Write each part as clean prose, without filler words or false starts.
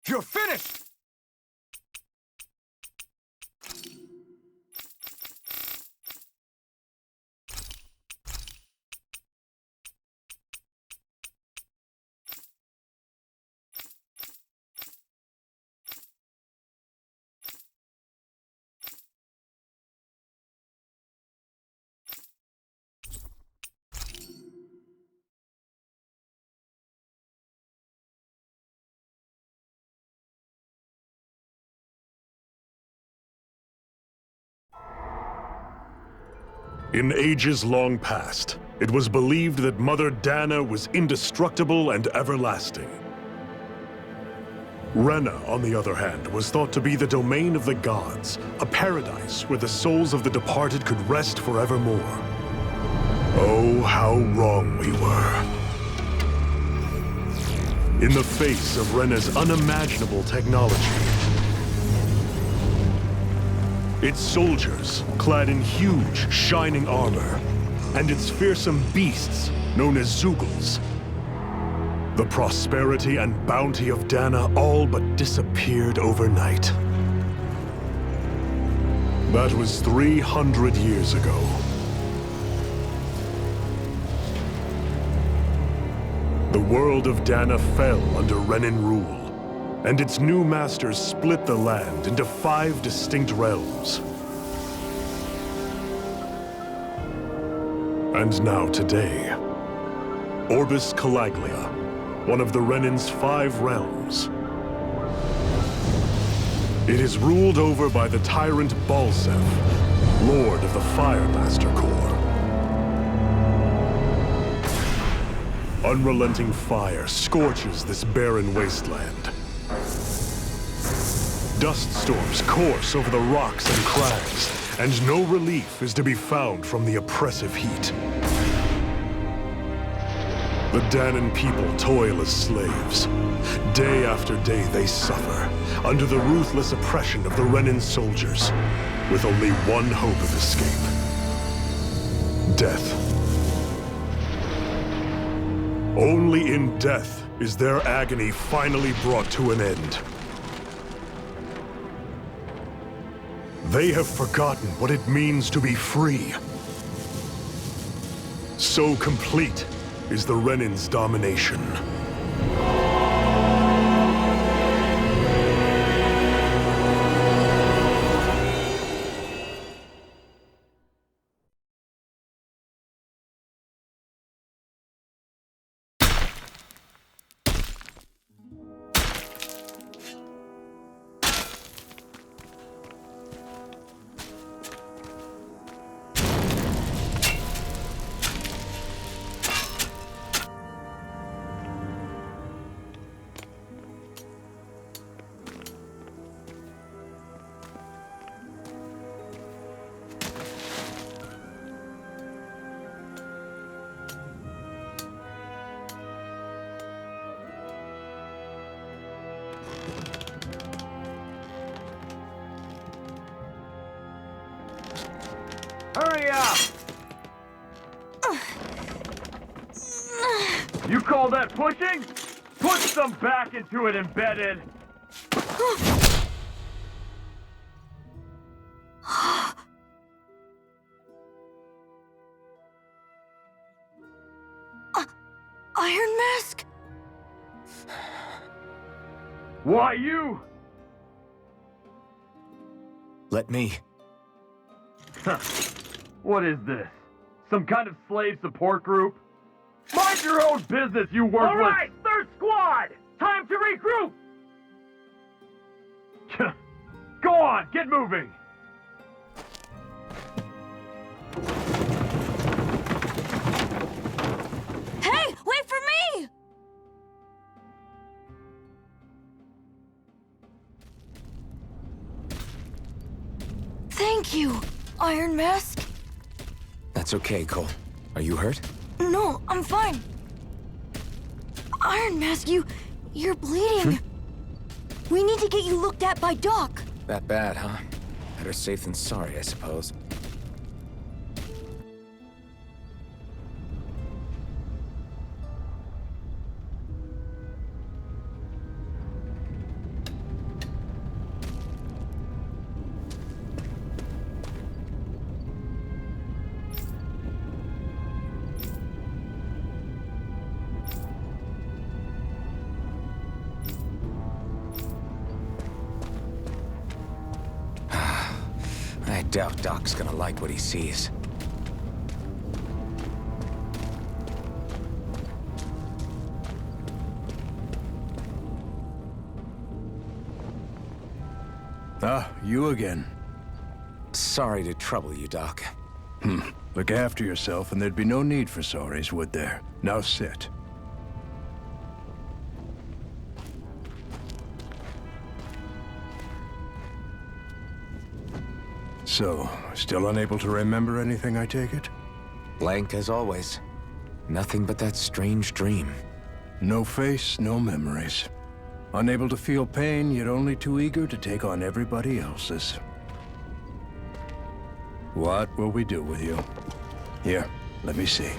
You're finished! In ages long past, it was believed that Mother Dana was indestructible and everlasting. Rena, on the other hand, was thought to be the domain of the gods, a paradise where the souls of the departed could rest forevermore. Oh, how wrong we were. In the face of Rena's unimaginable technology, its soldiers, clad in huge, shining armor, and its fearsome beasts, known as Zeugles. The prosperity and bounty of Dana all but disappeared overnight. That was 300 years ago. The world of Dana fell under Renan rule, and its new masters split the land into 5 distinct realms. And now today, Orbis Calaglia, one of the Renan's 5 realms. It is ruled over by the tyrant Balseph, Lord of the Firemaster Corps. Unrelenting fire scorches this barren wasteland. Dust storms course over the rocks and crags, and no relief is to be found from the oppressive heat. The Danan people toil as slaves. Day after day they suffer, under the ruthless oppression of the Renan soldiers, with only one hope of escape: death. Only in death is their agony finally brought to an end. They have forgotten what it means to be free. So complete is the Renan's domination. Hurry up! You call that pushing? Put some back into it, embedded! Iron Mask? Why you? Let me. Huh. What is this? Some kind of slave support group? Mind your own business, you worthless! Alright, third squad! Time to regroup! Go on, get moving! Hey, wait for me! Thank you, Iron Mask. That's okay, Cole. Are you hurt? No, I'm fine. Iron Mask, you're bleeding. We need to get you looked at by Doc. That bad, huh? Better safe than sorry, I suppose. doubt Doc's gonna like what he sees. Ah, you again. Sorry to trouble you, Doc. Look after yourself, and there'd be no need for sorries, would there? Now sit. So, still unable to remember anything, I take it? Blank as always. Nothing but that strange dream. No face, no memories. Unable to feel pain, yet only too eager to take on everybody else's. What will we do with you? Here, let me see.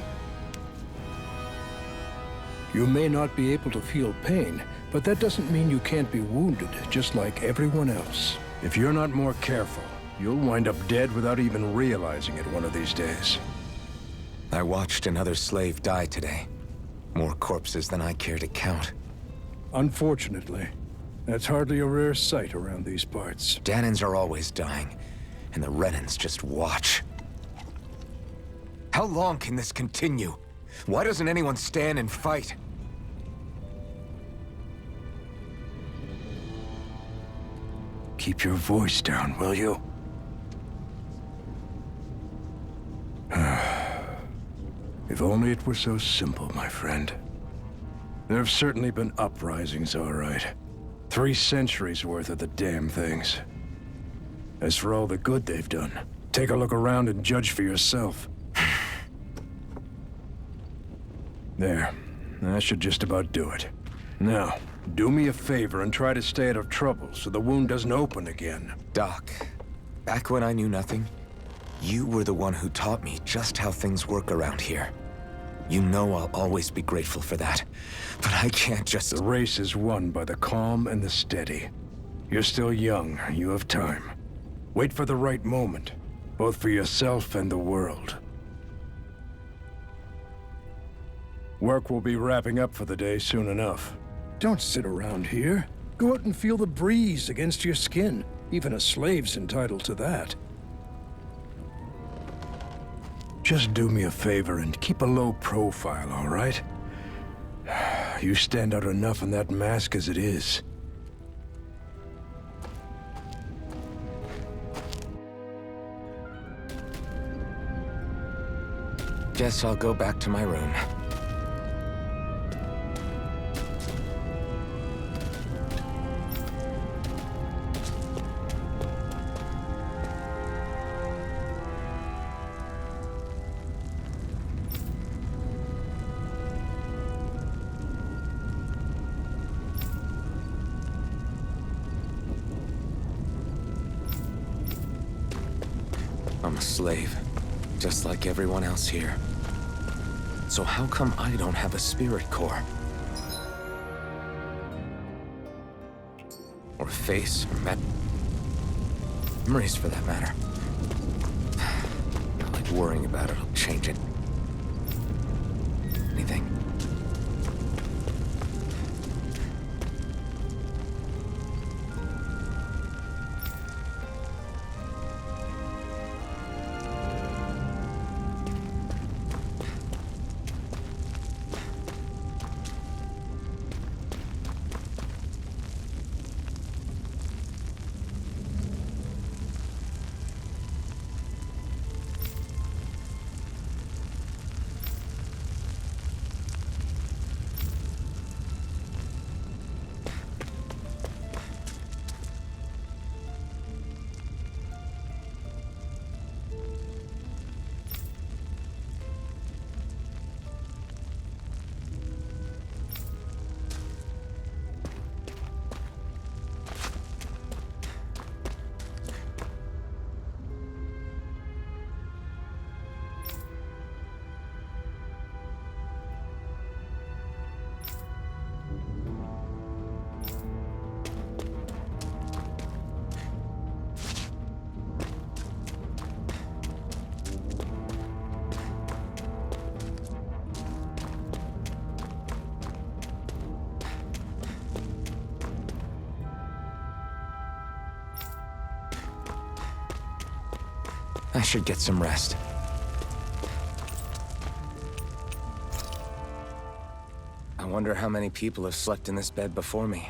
You may not be able to feel pain, but that doesn't mean you can't be wounded, just like everyone else. If you're not more careful, you'll wind up dead without even realizing it one of these days. I watched another slave die today. More corpses than I care to count. Unfortunately, that's hardly a rare sight around these parts. Danans are always dying, and the Renans just watch. How long can this continue? Why doesn't anyone stand and fight? Keep your voice down, will you? If only it were so simple, my friend. There have certainly been uprisings, all right. 3 centuries worth of the damn things. As for all the good they've done, take a look around and judge for yourself. There. That should just about do it. Now, do me a favor and try to stay out of trouble so the wound doesn't open again. Doc, back when I knew nothing, you were the one who taught me just how things work around here. You know I'll always be grateful for that, but I can't just... The race is won by the calm and the steady. You're still young, you have time. Wait for the right moment, both for yourself and the world. Work will be wrapping up for the day soon enough. Don't sit around here. Go out and feel the breeze against your skin. Even a slave's entitled to that. Just do me a favor and keep a low profile, all right? You stand out enough in that mask as it is. Guess I'll go back to my room. I'm a slave, just like everyone else here. So how come I don't have a spirit core? Or a face, or memories for that matter. Not like worrying about it'll change it. Anything. I should get some rest. I wonder how many people have slept in this bed before me.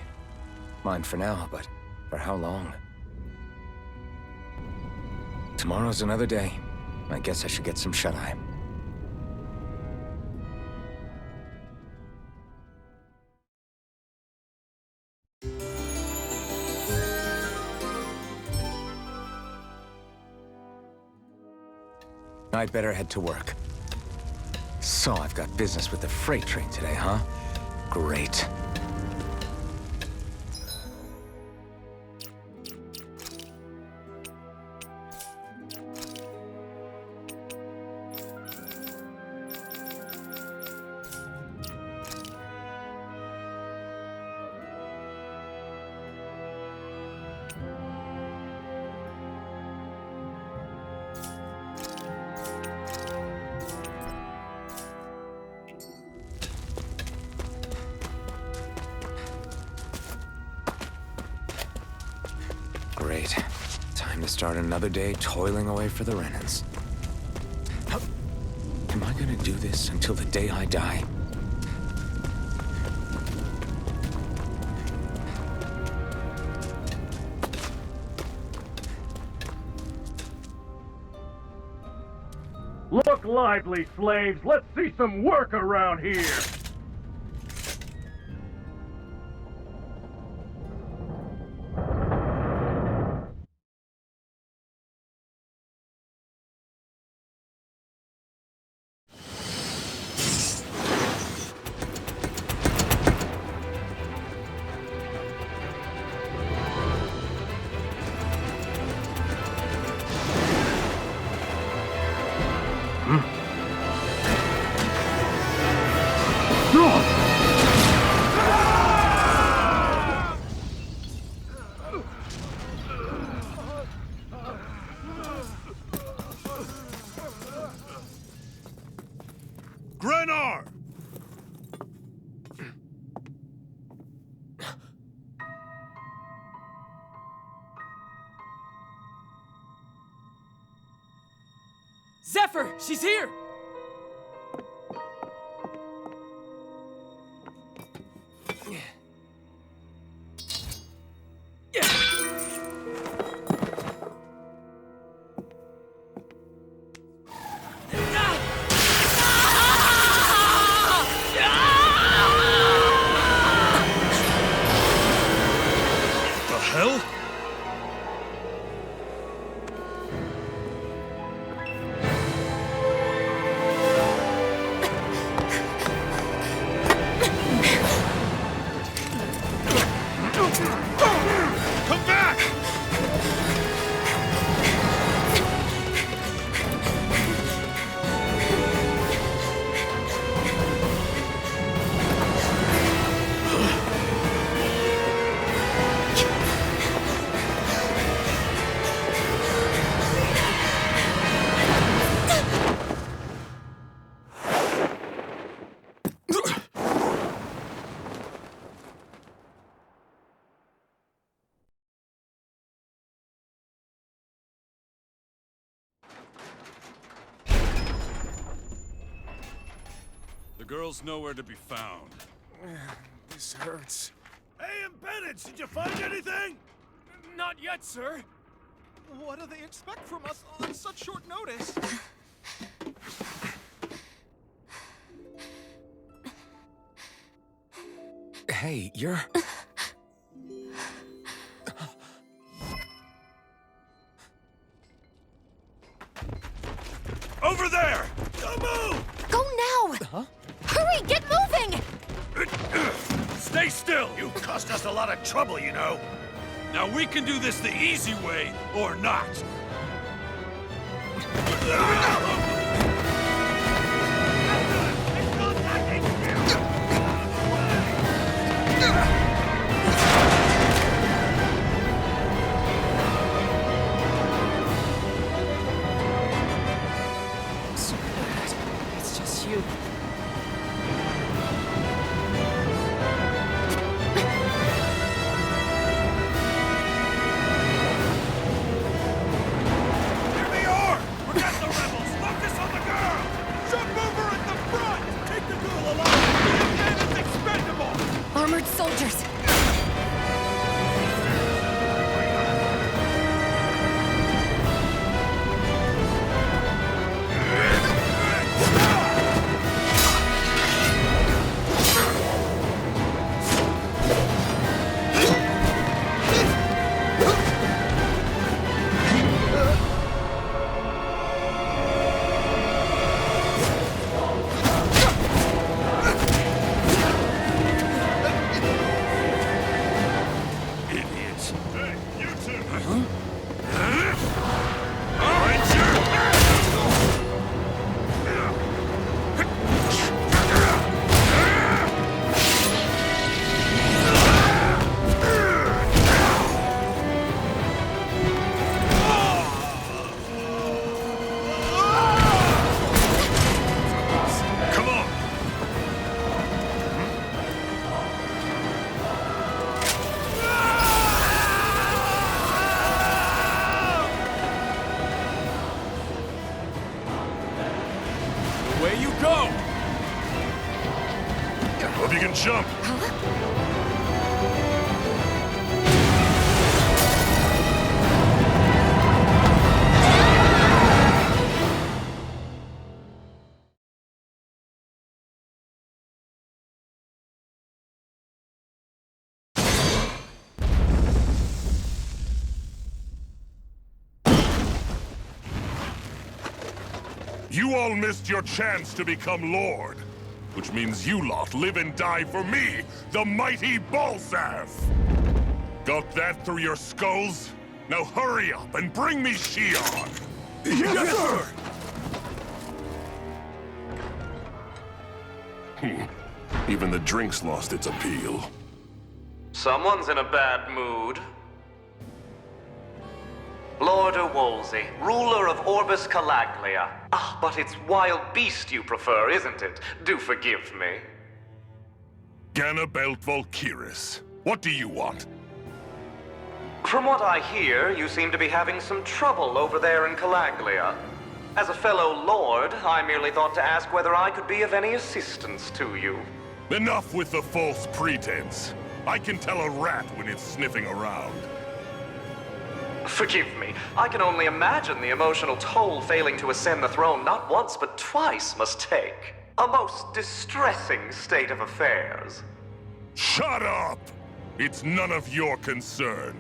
Mine for now, but for how long? Tomorrow's another day. I guess I should get some shut-eye. I'd better head to work. So I've got business with the freight train today, huh? Great. Great. Time to start another day toiling away for the Renans. Am I gonna do this until the day I die? Look lively, slaves. Let's see some work around here. Grenar! Zephyr! She's here! The hell? Come back! The girl's nowhere to be found. This hurts. Hey, Embedded, did you find anything? Not yet, sir. What do they expect from us on such short notice? Hey, you're... Over there! Don't move! Go now! Huh? Hurry, get moving! Stay still! You caused us a lot of trouble, you know. Now we can do this the easy way, or not. It's just you. Here they are! Come on! Away you go! Hope you can jump. You all missed your chance to become Lord, which means you lot live and die for me, the mighty Balzath! Got that through your skulls? Now hurry up and bring me Shion! Yes, sir! Even the drink's lost its appeal. Someone's in a bad mood. Lord Wolsey, ruler of Orbis Calaglia. Ah, but it's wild beast you prefer, isn't it? Do forgive me. Ganabelt Valkyris, what do you want? From what I hear, you seem to be having some trouble over there in Calaglia. As a fellow lord, I merely thought to ask whether I could be of any assistance to you. Enough with the false pretense. I can tell a rat when it's sniffing around. Forgive me. I can only imagine the emotional toll failing to ascend the throne not once but twice must take. A most distressing state of affairs. Shut up! It's none of your concern.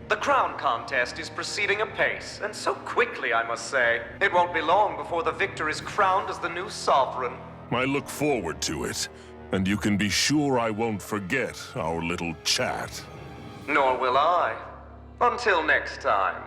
The crown contest is proceeding apace, and so quickly, I must say. It won't be long before the victor is crowned as the new sovereign. I look forward to it, and you can be sure I won't forget our little chat. Nor will I. Until next time.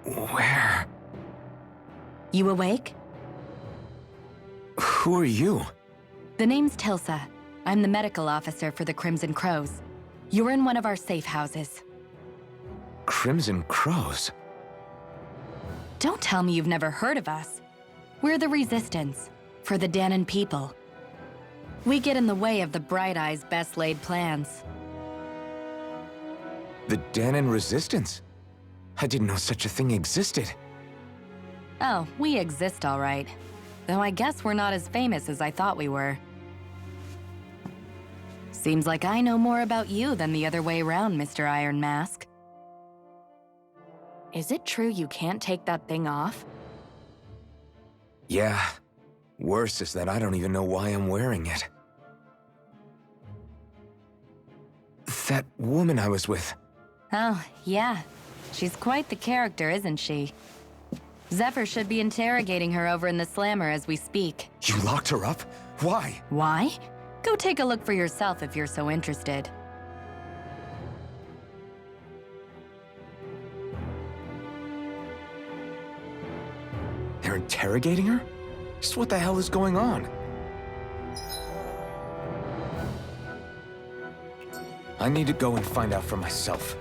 Where? You awake? Who are you? The name's Tilsa. I'm the medical officer for the Crimson Crows. You're in one of our safe houses. Crimson Crows? Don't tell me you've never heard of us. We're the Resistance, for the Dahnan people. We get in the way of the Bright Eyes' best-laid plans. The Dahnan Resistance? I didn't know such a thing existed. Oh, we exist all right. Though I guess we're not as famous as I thought we were. Seems like I know more about you than the other way around, Mr. Iron Mask. Is it true you can't take that thing off? Yeah. Worse is that I don't even know why I'm wearing it. That woman I was with. Oh, yeah. She's quite the character, isn't she? Zephyr should be interrogating her over in the Slammer as we speak. You locked her up? Why? Why? Go take a look for yourself if you're so interested. They're interrogating her? Just what the hell is going on? I need to go and find out for myself.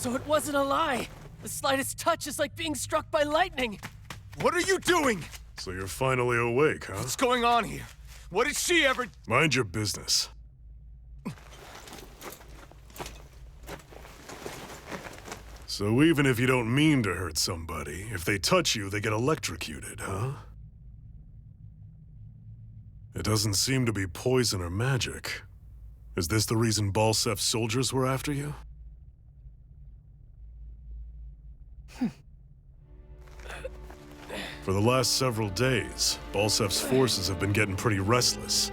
So it wasn't a lie. The slightest touch is like being struck by lightning. What are you doing? So you're finally awake, huh? What's going on here? What did she ever... Mind your business. So even if you don't mean to hurt somebody, if they touch you, they get electrocuted, huh? It doesn't seem to be poison or magic. Is this the reason Balsef's soldiers were after you? For the last several days, Balsef's forces have been getting pretty restless.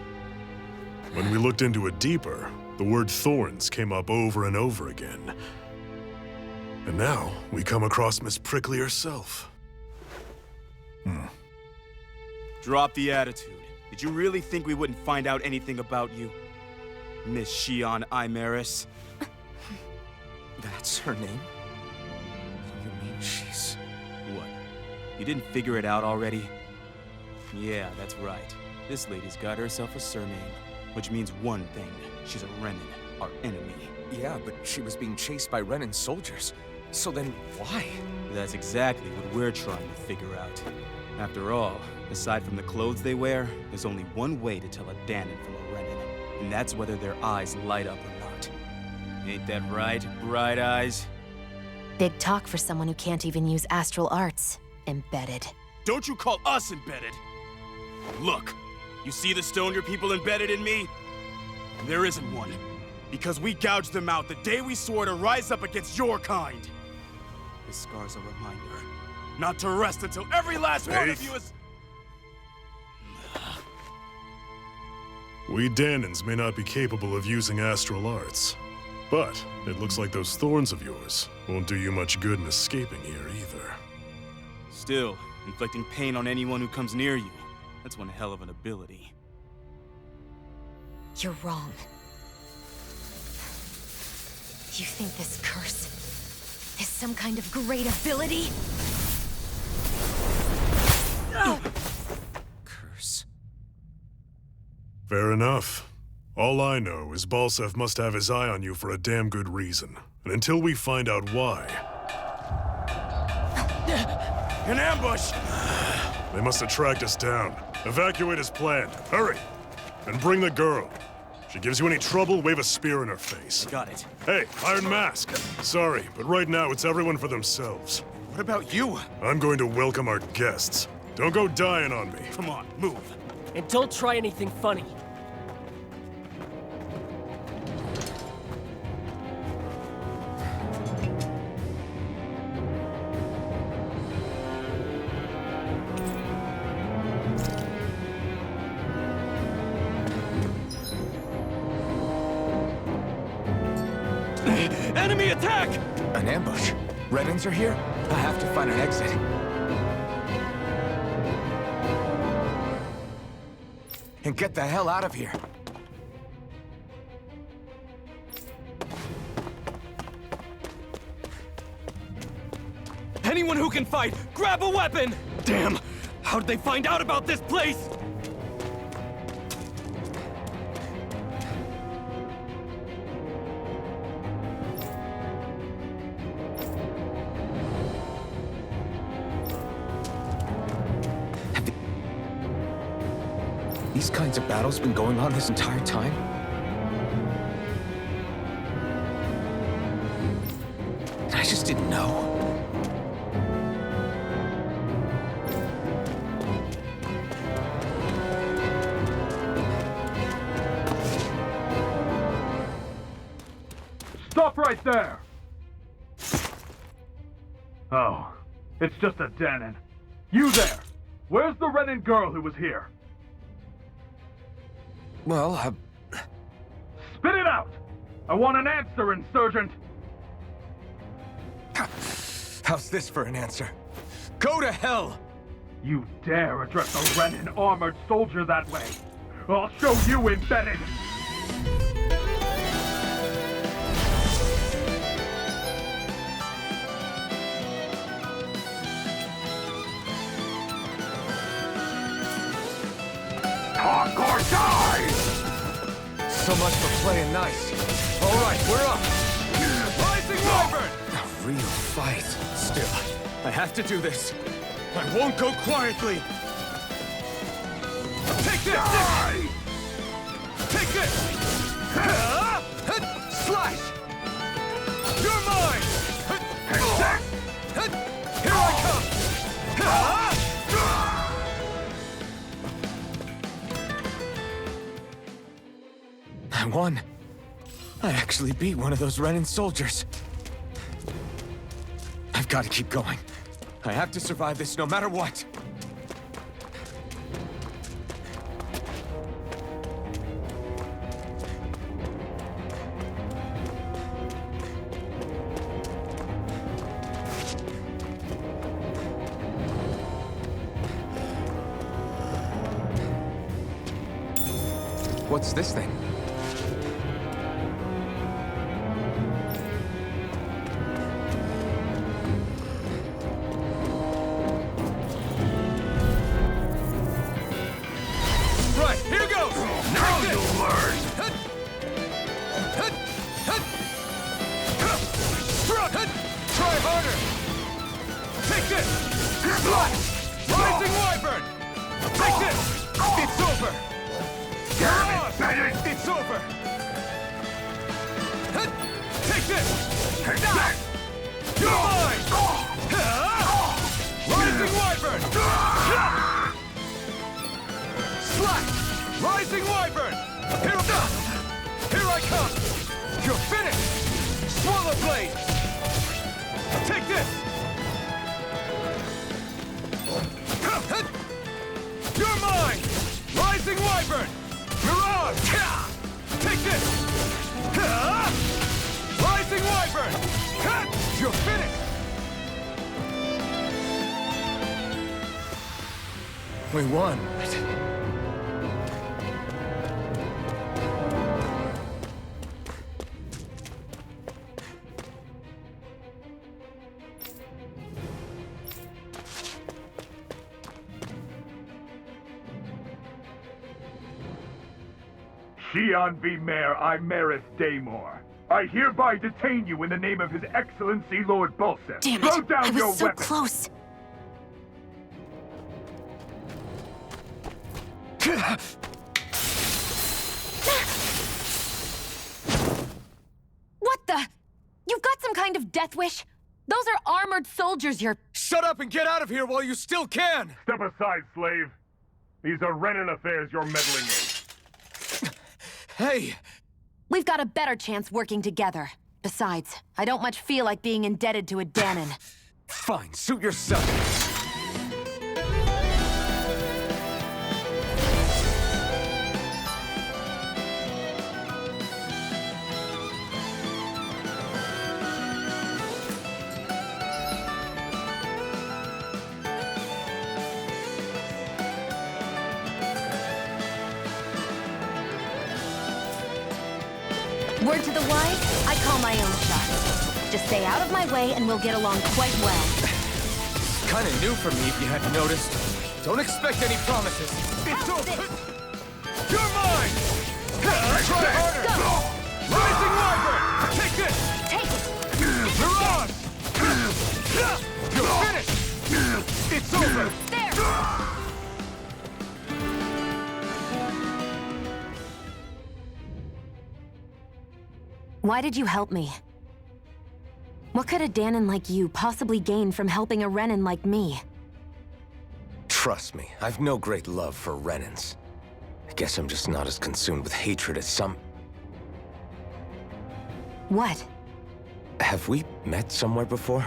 When we looked into it deeper, the word thorns came up over and over again. And now, we come across Miss Prickly herself. Drop the attitude. Did you really think we wouldn't find out anything about you? Miss Shion Imaris? That's her name? You mean she's... What? You didn't figure it out already? Yeah, that's right. This lady's got herself a surname, which means one thing. She's a Renan, our enemy. Yeah, but she was being chased by Renan's soldiers. So then, why? That's exactly what we're trying to figure out. After all, aside from the clothes they wear, there's only one way to tell a Danon from a Renan, and that's whether their eyes light up or not. Ain't that right, Bright Eyes? Big talk for someone who can't even use astral arts. Embedded. Don't you call us embedded! Look, you see the stone your people embedded in me? There isn't one. Because we gouged them out the day we swore to rise up against your kind. This scar's a reminder, not to rest until every last one of you is... We Danons may not be capable of using astral arts, but it looks like those thorns of yours won't do you much good in escaping here either. Still, inflicting pain on anyone who comes near you, that's one hell of an ability. You're wrong. You think this curse is some kind of great ability? Curse. Fair enough. All I know is Balsef must have his eye on you for a damn good reason. And until we find out why... An ambush! They must have tracked us down. Evacuate as planned. Hurry! And bring the girl. If she gives you any trouble, wave a spear in her face. Got it. Hey, Iron Mask. Sorry, but right now it's everyone for themselves. What about you? I'm going to welcome our guests. Don't go dying on me. Come on, move. And don't try anything funny. Enemy attack! An ambush? Renans are here? I have to find an exit. And get the hell out of here. Anyone who can fight, grab a weapon! Damn! How did they find out about this place? These kinds of battles been going on this entire time? I just didn't know. Stop right there! Oh, it's just a Danon. You there! Where's the Renan girl who was here? Well, Spit it out! I want an answer, Insurgent! how's this for an answer? Go to hell! You dare address a Renan armored soldier that way? I'll show you, Embedded! Hardcore dies! So much for playing nice. All right, we're up. Rising Wyvern! real fight. Still, I have to do this. I won't go quietly! Take this! Take this! Slash! You're mine! Here I come! I won. I actually beat one of those Renan soldiers. I've got to keep going. I have to survive this no matter what. What's this thing? Right, here goes! Now you'll learn! Try harder! Take this! Slash! Rising Wyvern! Take this! It's over! It's over! Take this! You're mine! Rising Wyvern! Slash! Rising Wyvern! Here I come! You're finished! Swallow Blade! Take this! You're mine! Rising Wyvern! Mirage! Take this! Rising Wyvern! You're finished! We won. Xi'an V. Mayor Imaris Daymore. I hereby detain you in the name of His Excellency Lord Bolseth. Damn Throw it! down I your was so weapon. close. What the? You've got some kind of death wish? Those are armored soldiers you're... Shut up and get out of here while you still can! Step aside, slave. These are Renan affairs you're meddling in. Hey! We've got a better chance working together. Besides, I don't much feel like being indebted to a Danon. Fine, suit yourself. Word to the wise, I call my own shots. Just stay out of my way and we'll get along quite well. Kinda new for me, if you hadn't noticed. Don't expect any promises. It's over! You're mine! Try harder! Go! Rising Wyvern! Take this! Take it! Mirage! You're finished! It's over! There! Why did you help me? What could a Danon like you possibly gain from helping a Renan like me? Trust me, I've no great love for Renans. I guess I'm just not as consumed with hatred as some... What? Have we met somewhere before?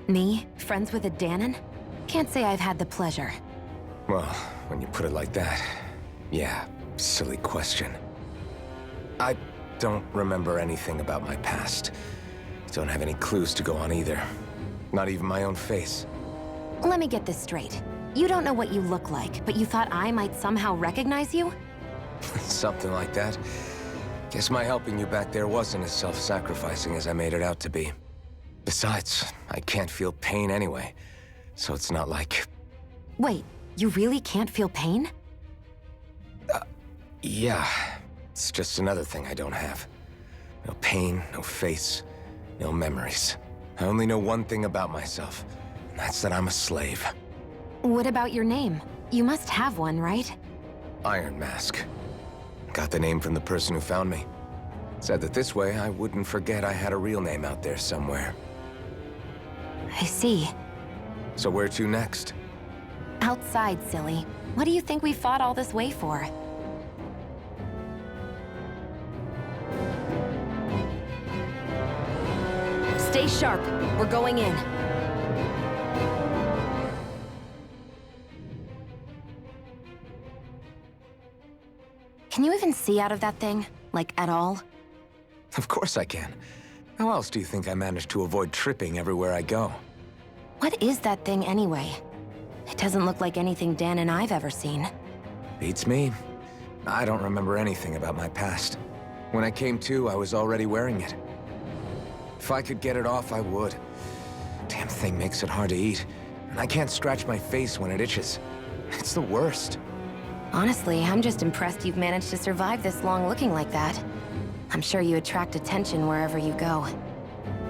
Me? Friends with a Danon? Can't say I've had the pleasure. Well, when you put it like that, yeah, silly question. I don't remember anything about my past. Don't have any clues to go on either. Not even my own face. Let me get this straight. You don't know what you look like, but you thought I might somehow recognize you? Something like that. Guess my helping you back there wasn't as self-sacrificing as I made it out to be. Besides, I can't feel pain anyway, so it's not like... Wait, you really can't feel pain? Yeah. It's just another thing I don't have. No pain, no face, no memories. I only know one thing about myself, and that's that I'm a slave. What about your name? You must have one, right? Iron Mask. Got the name from the person who found me. Said that this way I wouldn't forget I had a real name out there somewhere. I see. So where to next? Outside, silly. What do you think we fought all this way for? Stay sharp. We're going in. Can you even see out of that thing? Like, at all? Of course I can. How else do you think I managed to avoid tripping everywhere I go? What is that thing anyway? It doesn't look like anything Dan and I've ever seen. Beats me. I don't remember anything about my past. When I came to, I was already wearing it. If I could get it off, I would. Damn thing makes it hard to eat, and I can't scratch my face when it itches. It's the worst. Honestly, I'm just impressed you've managed to survive this long looking like that. I'm sure you attract attention wherever you go.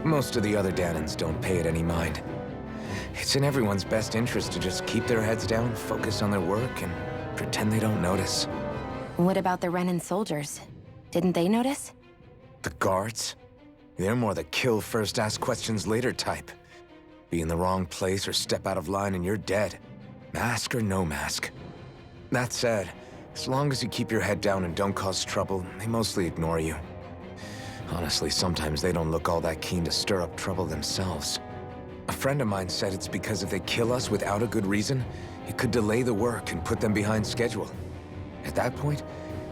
Most of the other Danans don't pay it any mind. It's in everyone's best interest to just keep their heads down, focus on their work, and pretend they don't notice. What about the Renan soldiers? Didn't they notice? The guards? They're more the kill first, ask questions later type. Be in the wrong place or step out of line and you're dead. Mask or no mask. That said, as long as you keep your head down and don't cause trouble, they mostly ignore you. Honestly, sometimes they don't look all that keen to stir up trouble themselves. A friend of mine said it's because if they kill us without a good reason, it could delay the work and put them behind schedule. At that point,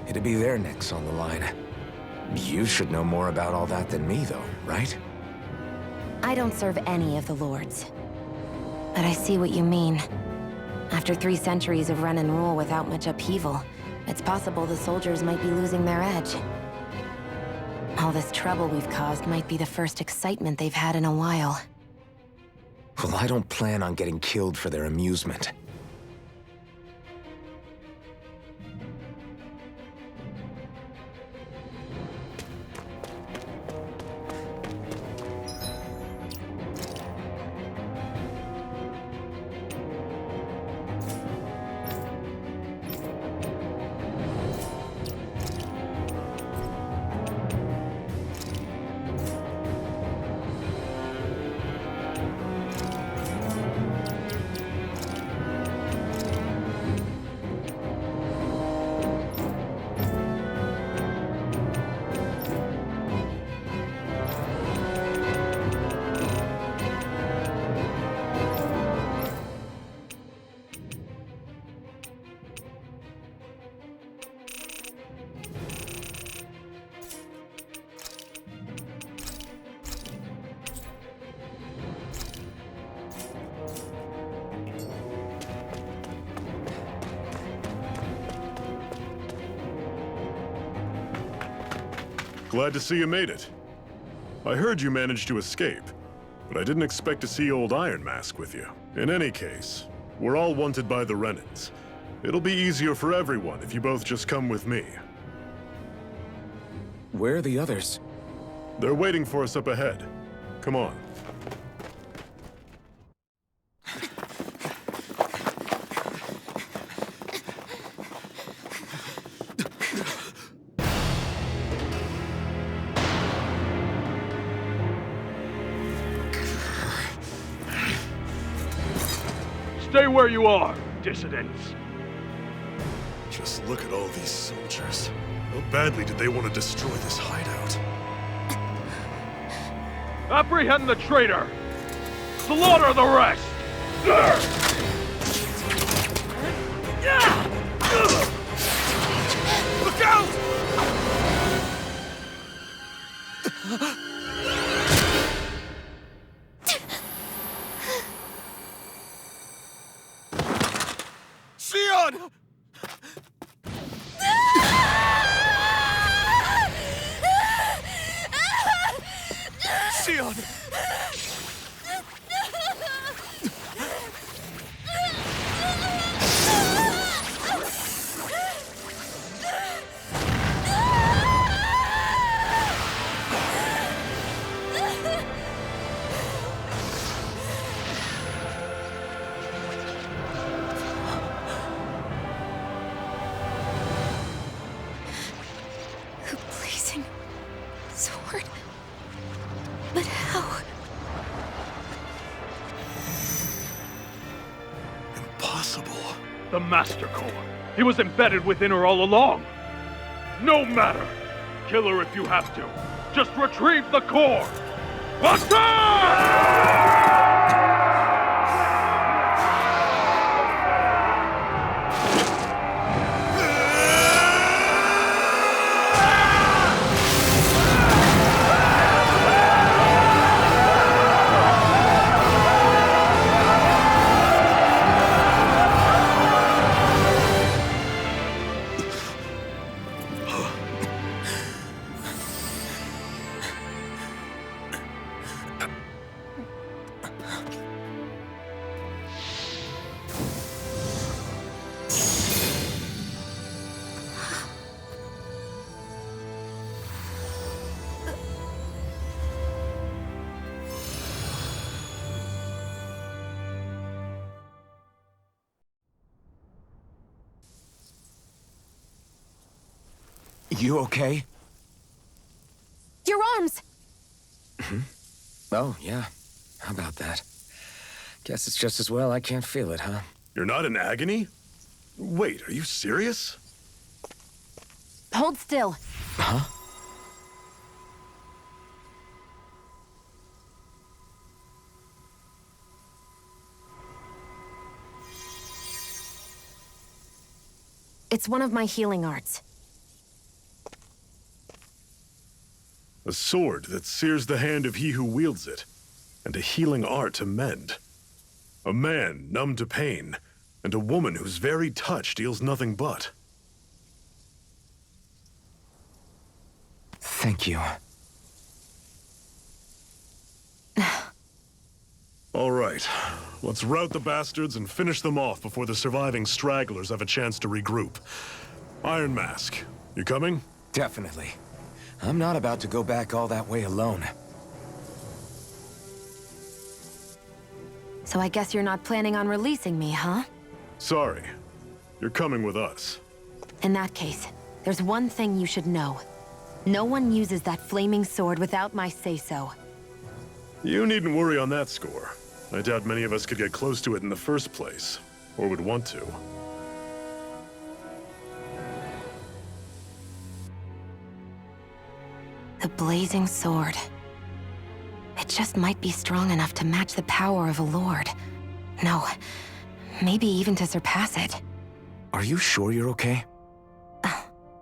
it'd be their necks on the line. You should know more about all that than me, though, right? I don't serve any of the lords. But I see what you mean. After 3 centuries of run and rule without much upheaval, it's possible the soldiers might be losing their edge. All this trouble we've caused might be the first excitement they've had in a while. Well, I don't plan on getting killed for their amusement. Glad to see you made it. I heard you managed to escape, but I didn't expect to see old Iron Mask with you. In any case, we're all wanted by the Renans. It'll be easier for everyone if you both just come with me. Where are the others? They're waiting for us up ahead. Come on. Stay where you are, dissidents. Just look at all these soldiers. How badly did they want to destroy this hideout? Apprehend the traitor! Slaughter the rest! Look out! Sion! Sion! the Master Core. He was embedded within her all along. No matter. Kill her if you have to. Just retrieve the core. Attack! You okay? Your arms! Oh, yeah. How about that? Guess it's just as well I can't feel it, huh? You're not in agony? Wait, are you serious? Hold still. Huh? It's one of my healing arts. A sword that sears the hand of he who wields it, and a healing art to mend. A man numb to pain, and a woman whose very touch deals nothing but. Thank you. All right, let's rout the bastards and finish them off before the surviving stragglers have a chance to regroup. Iron Mask, you coming? Definitely. I'm not about to go back all that way alone. So I guess you're not planning on releasing me, huh? Sorry. You're coming with us. In that case, there's one thing you should know. No one uses that flaming sword without my say-so. You needn't worry on that score. I doubt many of us could get close to it in the first place, or would want to. The blazing sword. It just might be strong enough to match the power of a lord. No, maybe even to surpass it. Are you sure you're okay?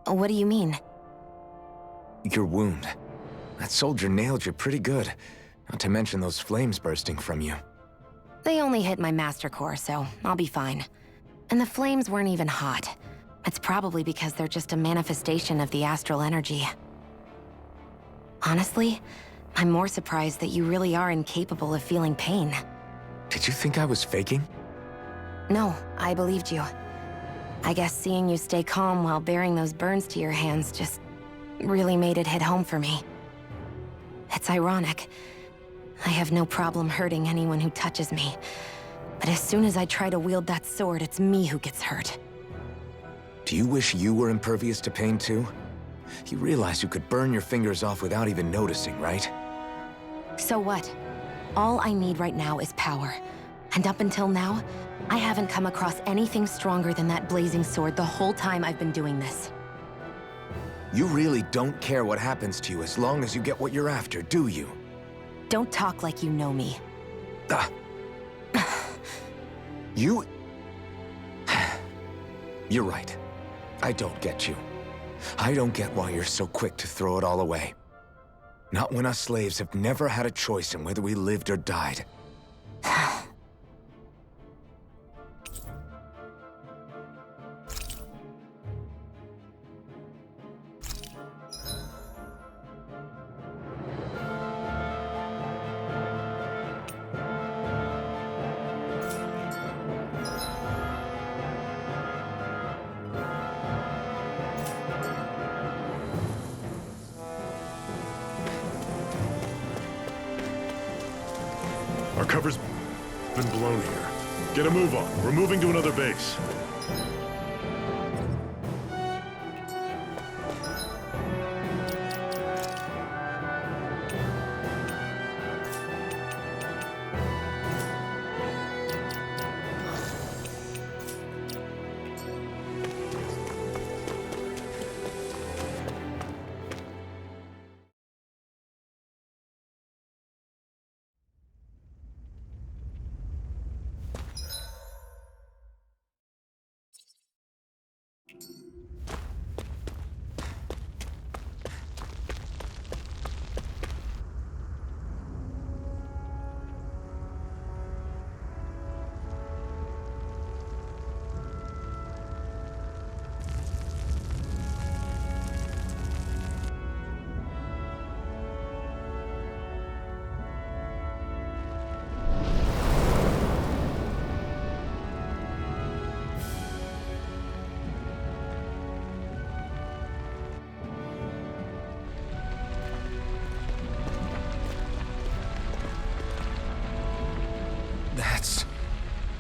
What do you mean? Your wound. That soldier nailed you pretty good. Not to mention those flames bursting from you. They only hit my Master Core, so I'll be fine. And the flames weren't even hot. It's probably because they're just a manifestation of the astral energy. Honestly, I'm more surprised that you really are incapable of feeling pain. Did you think I was faking? No, I believed you. I guess seeing you stay calm while bearing those burns to your hands just really made it hit home for me. It's ironic. I have no problem hurting anyone who touches me. But as soon as I try to wield that sword, it's me who gets hurt. Do you wish you were impervious to pain too? You realize you could burn your fingers off without even noticing, right? So what? All I need right now is power. And up until now, I haven't come across anything stronger than that blazing sword the whole time I've been doing this. You really don't care what happens to you as long as you get what you're after, do you? Don't talk like you know me. You... You're right. I don't get you. I don't get why you're so quick to throw it all away. Not when us slaves have never had a choice in whether we lived or died. Our cover's been blown here. Get a move on. We're moving to another base.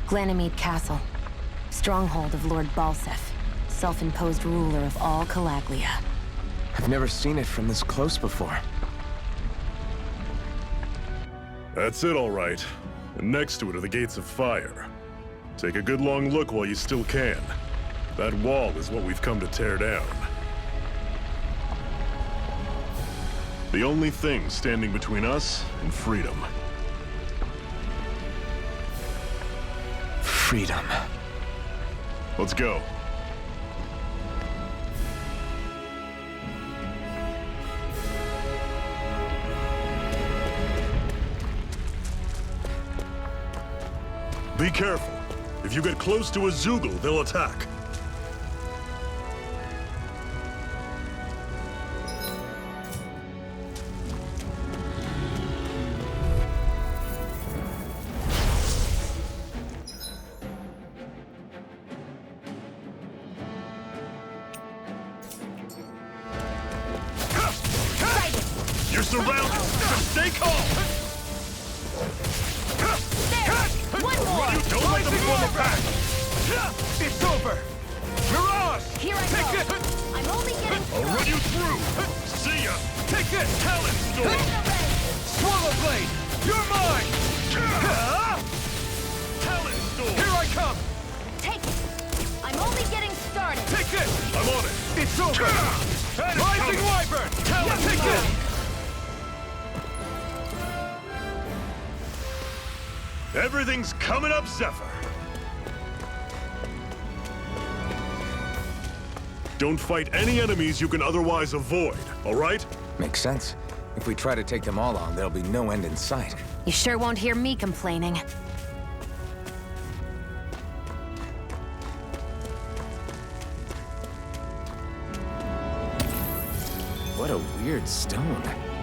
Glanimede Castle. Stronghold of Lord Balseph, self-imposed ruler of all Calaglia. I've never seen it from this close before. That's it, all right. And next to it are the Gates of Fire. Take a good long look while you still can. That wall is what we've come to tear down. The only thing standing between us and freedom. Freedom. Let's go. Be careful. If you get close to a Zeugle, they'll attack. You're surrounded, so stay calm! Don't let them form a pack! It's over! Mirage! Here I go! I'm only getting I'll run you through! See ya! Take this! Talon Storm! Swallow Blade! You're mine! Talon Storm! Here I come! Take it! I'm only getting started! Take this! I'm on it! It's over! Rising Wyvern! Talon Take Storm! this! Everything's coming up, Zephyr! Don't fight any enemies you can otherwise avoid, all right? Makes sense. If we try to take them all on, there'll be no end in sight. You sure won't hear me complaining. What a weird stone.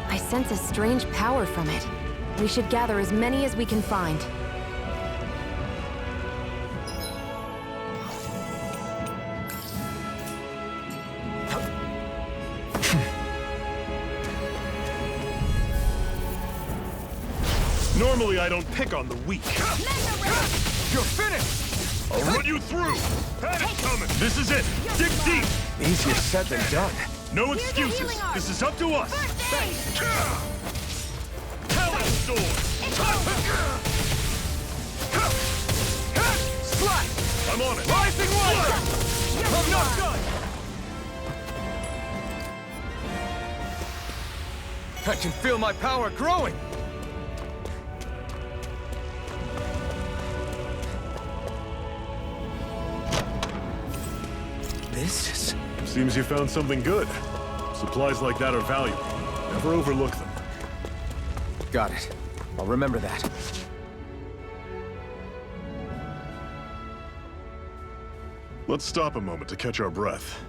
I sense a strange power from it. We should gather as many as we can find. Normally, I don't pick on the weak. You're finished! I'll run you through! Panic coming! This is it! Dig deep! Easier said than done. No excuses! This is up to us! Talon Storm! Slash! I'm on it! Rising Wyvern! I'm not done! I can feel my power growing! This is... Seems you found something good. Supplies like that are valuable. Never overlook them. Got it. I'll remember that. Let's stop a moment to catch our breath.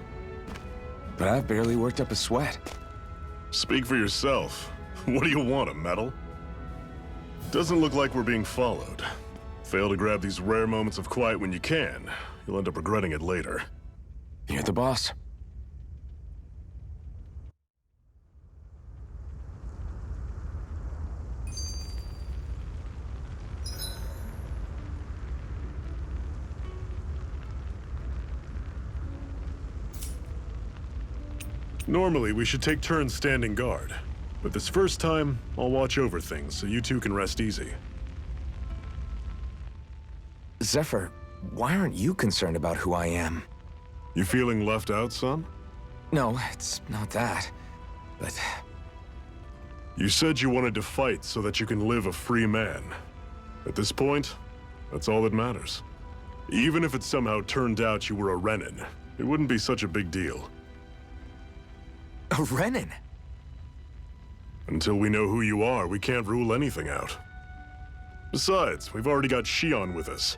But I've barely worked up a sweat. Speak for yourself. What do you want, a medal? Doesn't look like we're being followed. Fail to grab these rare moments of quiet when you can. You'll end up regretting it later. You're the boss. Normally, we should take turns standing guard. But this first time, I'll watch over things so you two can rest easy. Zephyr, why aren't you concerned about who I am? You feeling left out, son? No, it's not that. But... You said you wanted to fight so that you can live a free man. At this point, that's all that matters. Even if it somehow turned out you were a Renin, it wouldn't be such a big deal. A Renin? Until we know who you are, we can't rule anything out. Besides, we've already got Shion with us.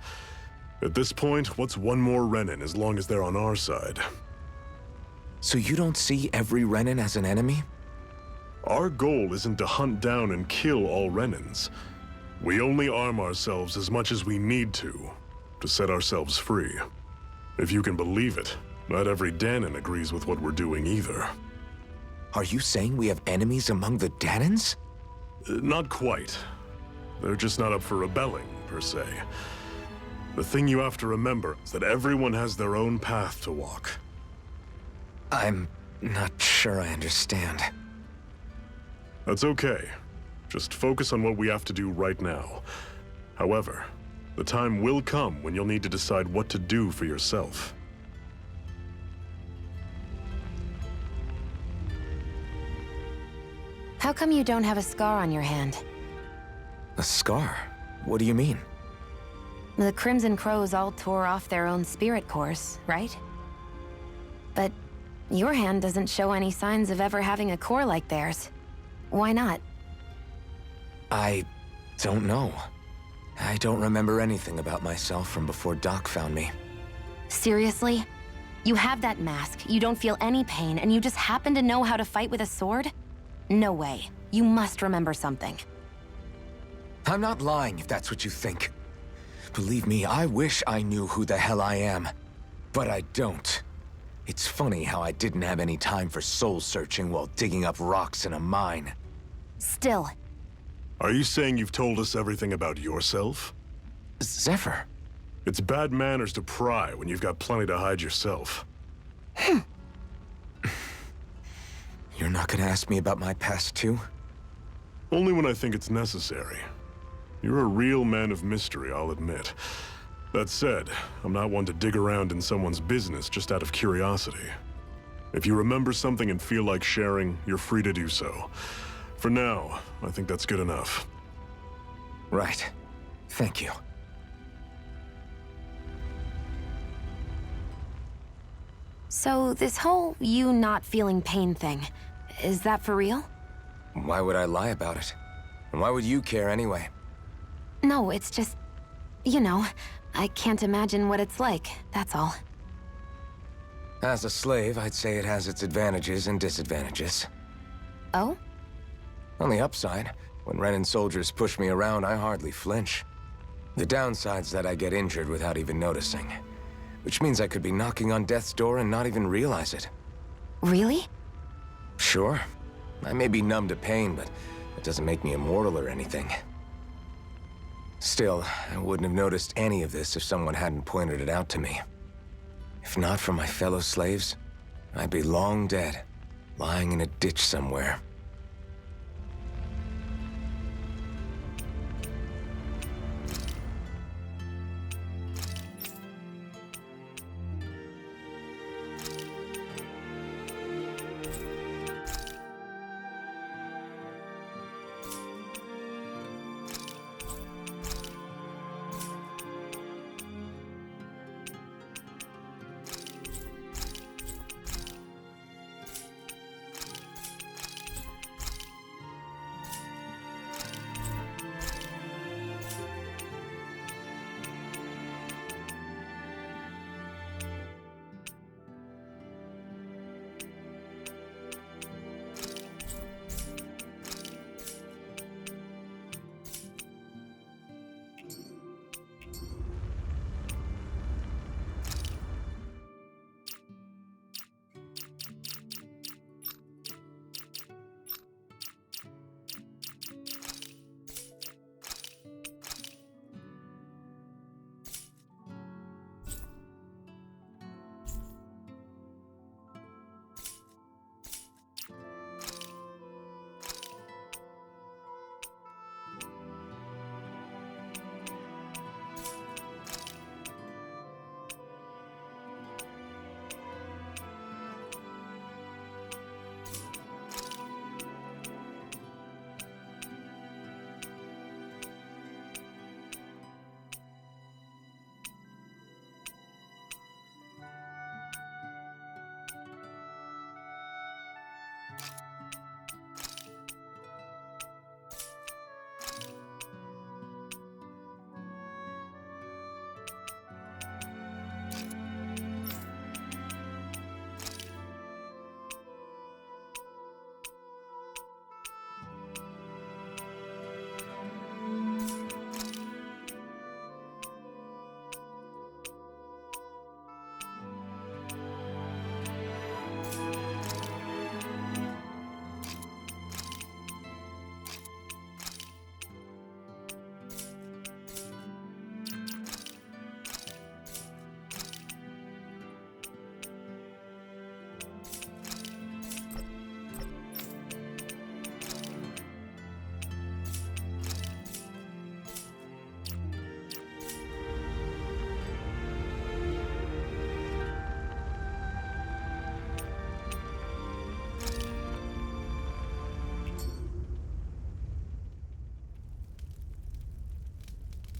At this point, what's one more Renin as long as they're on our side? So you don't see every Renin as an enemy? Our goal isn't to hunt down and kill all Renins. We only arm ourselves as much as we need to set ourselves free. If you can believe it, not every Dahnan agrees with what we're doing either. Are you saying we have enemies among the Dahnans? Not quite. They're just not up for rebelling, per se. The thing you have to remember is that everyone has their own path to walk. I'm not sure I understand. That's okay. Just focus on what we have to do right now. However, the time will come when you'll need to decide what to do for yourself. How come you don't have a scar on your hand? A scar? What do you mean? The Crimson Crows all tore off their own spirit cores, right? But your hand doesn't show any signs of ever having a core like theirs. Why not? I don't know. I don't remember anything about myself from before Doc found me. Seriously? You have that mask, you don't feel any pain, and you just happen to know how to fight with a sword? No way. You must remember something. I'm not lying if that's what you think. Believe me, I wish I knew who the hell I am. But I don't. It's funny how I didn't have any time for soul-searching while digging up rocks in a mine. Still. Are you saying you've told us everything about yourself? Zephyr. It's bad manners to pry when you've got plenty to hide yourself. You're not gonna ask me about my past, too? Only when I think it's necessary. You're a real man of mystery, I'll admit. That said, I'm not one to dig around in someone's business just out of curiosity. If you remember something and feel like sharing, you're free to do so. For now, I think that's good enough. Right. Thank you. So, this whole you not feeling pain thing, is that for real? Why would I lie about it? And why would you care anyway? No, it's just... You know, I can't imagine what it's like, that's all. As a slave, I'd say it has its advantages and disadvantages. Oh? On the upside, when Renan soldiers push me around, I hardly flinch. The downside's that I get injured without even noticing. Which means I could be knocking on death's door and not even realize it. Really? Sure. I may be numb to pain, but it doesn't make me immortal or anything. Still, I wouldn't have noticed any of this if someone hadn't pointed it out to me. If not for my fellow slaves, I'd be long dead, lying in a ditch somewhere.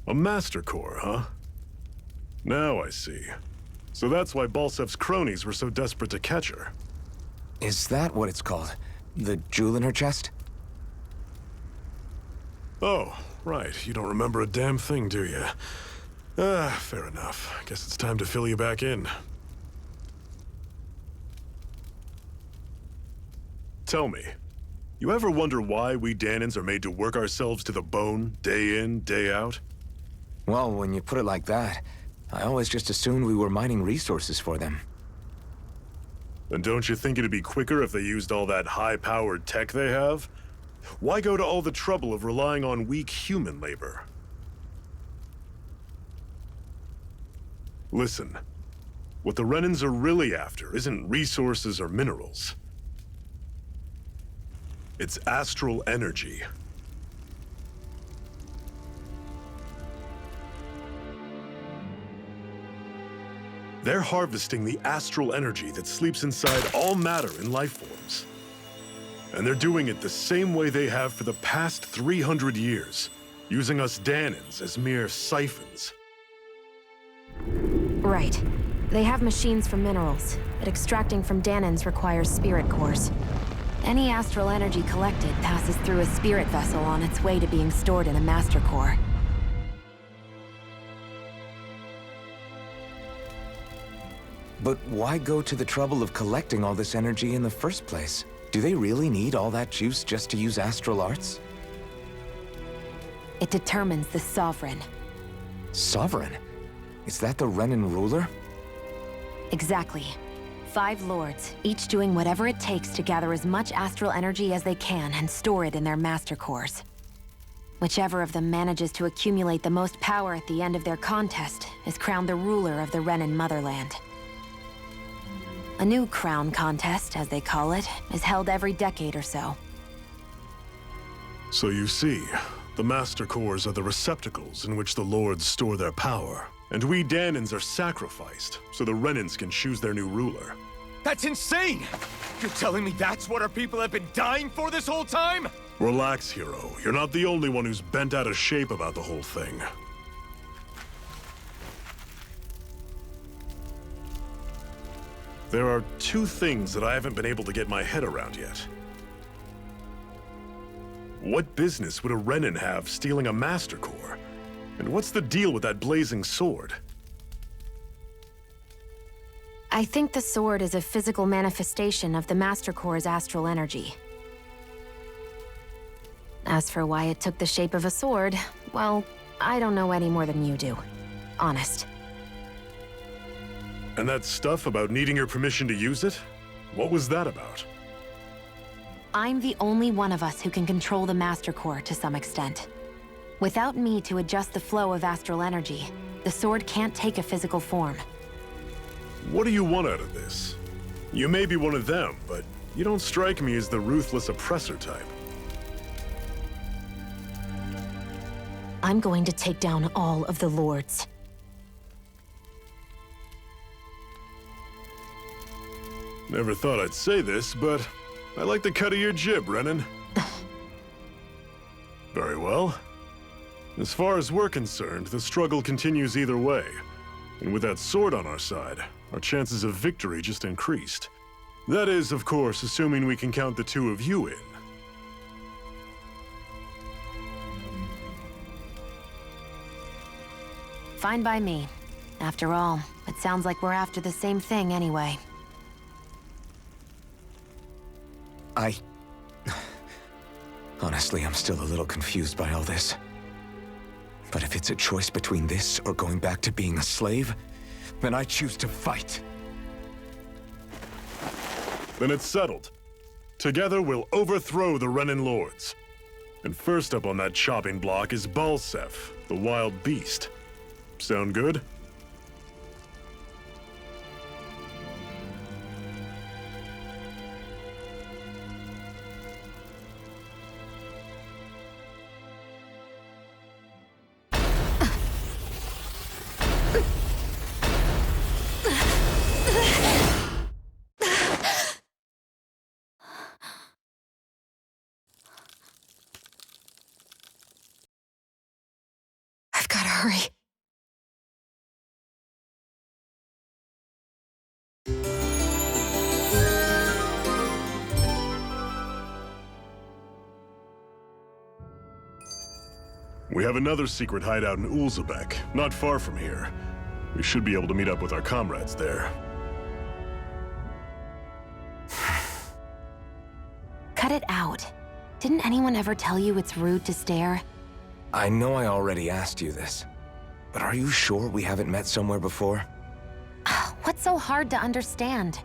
A Master Core, huh? Now I see. So that's why Balsef's cronies were so desperate to catch her. Is that what it's called? The jewel in her chest? Oh, right. You don't remember a damn thing, do you? Fair enough. Guess it's time to fill you back in. Tell me, you ever wonder why we Dahnans are made to work ourselves to the bone, day in, day out? Well, when you put it like that, I always just assumed we were mining resources for them. And don't you think it'd be quicker if they used all that high-powered tech they have? Why go to all the trouble of relying on weak human labor? Listen, what the Renans are really after isn't resources or minerals. It's astral energy. They're harvesting the astral energy that sleeps inside all matter in life forms. And they're doing it the same way they have for the past 300 years, using us Dahnans as mere siphons. Right. They have machines for minerals, but extracting from Dahnans requires spirit cores. Any astral energy collected passes through a spirit vessel on its way to being stored in a master core. But why go to the trouble of collecting all this energy in the first place? Do they really need all that juice just to use astral arts? It determines the Sovereign. Sovereign? Is that the Renan ruler? Exactly. 5 lords, each doing whatever it takes to gather as much astral energy as they can and store it in their master cores. Whichever of them manages to accumulate the most power at the end of their contest is crowned the ruler of the Renan motherland. A new crown contest, as they call it, is held every decade or so. So you see, the Master Cores are the receptacles in which the Lords store their power. And we Dahnans are sacrificed, so the Renans can choose their new ruler. That's insane! You're telling me that's what our people have been dying for this whole time? Relax, hero. You're not the only one who's bent out of shape about the whole thing. There are 2 things that I haven't been able to get my head around yet. What business would a Renan have stealing a Master Core? And what's the deal with that blazing sword? I think the sword is a physical manifestation of the Master Core's astral energy. As for why it took the shape of a sword, well, I don't know any more than you do. Honest. And that stuff about needing your permission to use it? What was that about? I'm the only one of us who can control the Master Core to some extent. Without me to adjust the flow of astral energy, the sword can't take a physical form. What do you want out of this? You may be one of them, but you don't strike me as the ruthless oppressor type. I'm going to take down all of the lords. Never thought I'd say this, but I like the cut of your jib, Renan. Very well. As far as we're concerned, the struggle continues either way. And with that sword on our side, our chances of victory just increased. That is, of course, assuming we can count the 2 of you in. Fine by me. After all, it sounds like we're after the same thing anyway. Honestly, I'm still a little confused by all this. But if it's a choice between this or going back to being a slave, then I choose to fight. Then it's settled. Together, we'll overthrow the Renan Lords. And first up on that chopping block is Balsef, the wild beast. Sound good? I've gotta Hurry. We have another secret hideout in Ulzebek, not far from here. We should be able to meet up with our comrades there. Cut it out. Didn't anyone ever tell you it's rude to stare? I know I already asked you this, but are you sure we haven't met somewhere before? What's so hard to understand?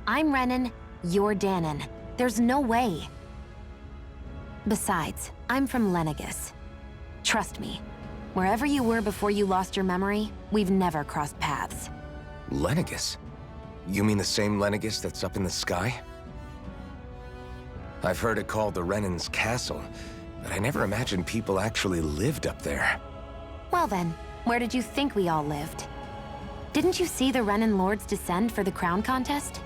I'm Renan, you're Danon. There's no way. Besides, I'm from Lenegis. Trust me, wherever you were before you lost your memory, we've never crossed paths. Lenegis? You mean the same Lenegis that's up in the sky? I've heard it called the Renan's Castle, but I never imagined people actually lived up there. Well then, where did you think we all lived? Didn't you see the Renan Lords descend for the crown contest?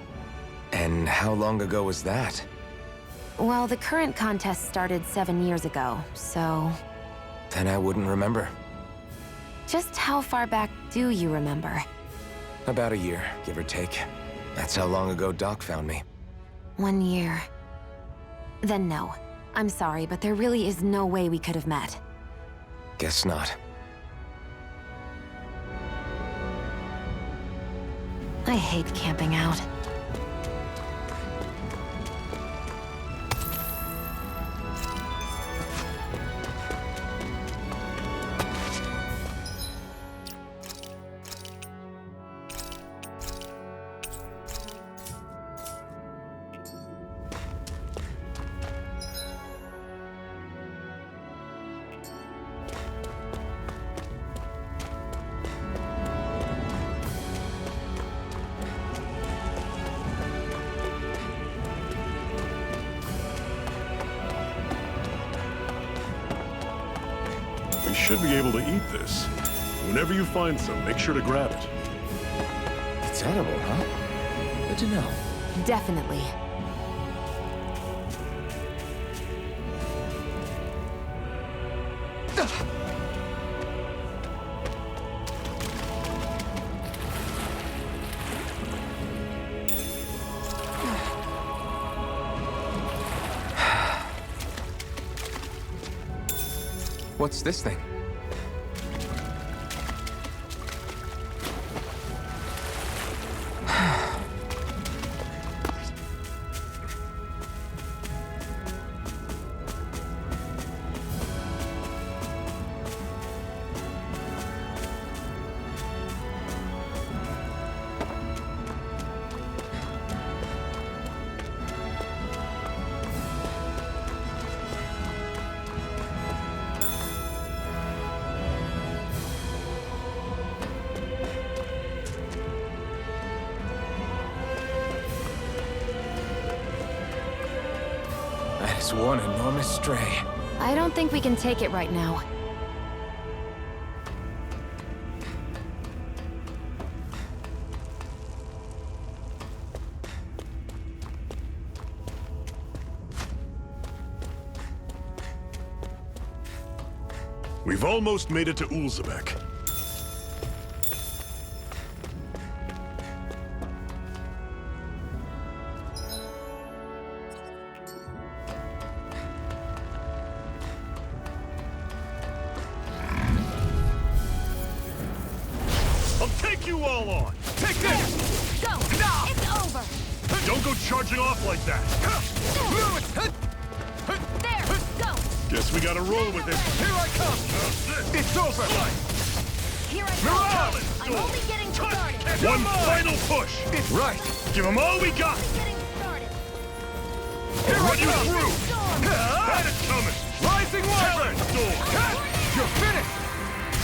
And how long ago was that? Well, the current contest started 7 years ago, so... Then I wouldn't remember. Just how far back do you remember? About a year, give or take. That's how long ago Doc found me. 1 year. Then no. I'm sorry, but there really is no way we could have met. Guess not. I hate camping out. We should be able to eat this. Whenever you find some, make sure to grab it. It's edible, huh? Good to know. Definitely. What's this thing? That is one enormous stray. I don't think we can take it right now. We've almost made it to Ulzebek. I'll take you all on! Take this! Go! It's over! Don't go charging off like that! There! Go! Guess we gotta roll with it. Here I come! It's over! Here I Mirage! go! I'm only getting started! One final push! It's right! Give them all we got! Getting started! I'll run you through! Storm! That is coming! Rising Wyvern! Storm! You're finished!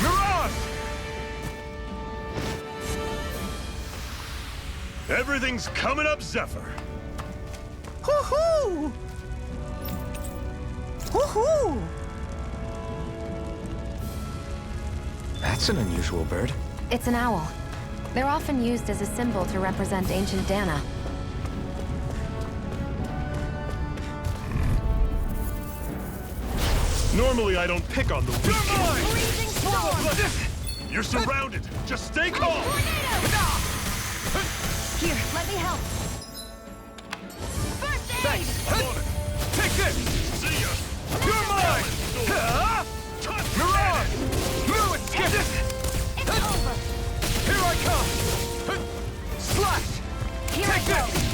Mirage! Everything's coming up, Zephyr! Woohoo! Woohoo! That's an unusual bird. It's an owl. They're often used as a symbol to represent ancient Dana. Normally I don't pick on the weak. Freezing storm! You're surrounded! Just stay calm! Here, let me help. First aid! Thanks! I'm on it! Take this! See ya! You're mine! Mirage! Move it! Skip it! It's over. Here I come! Slash! Here Take I go. this!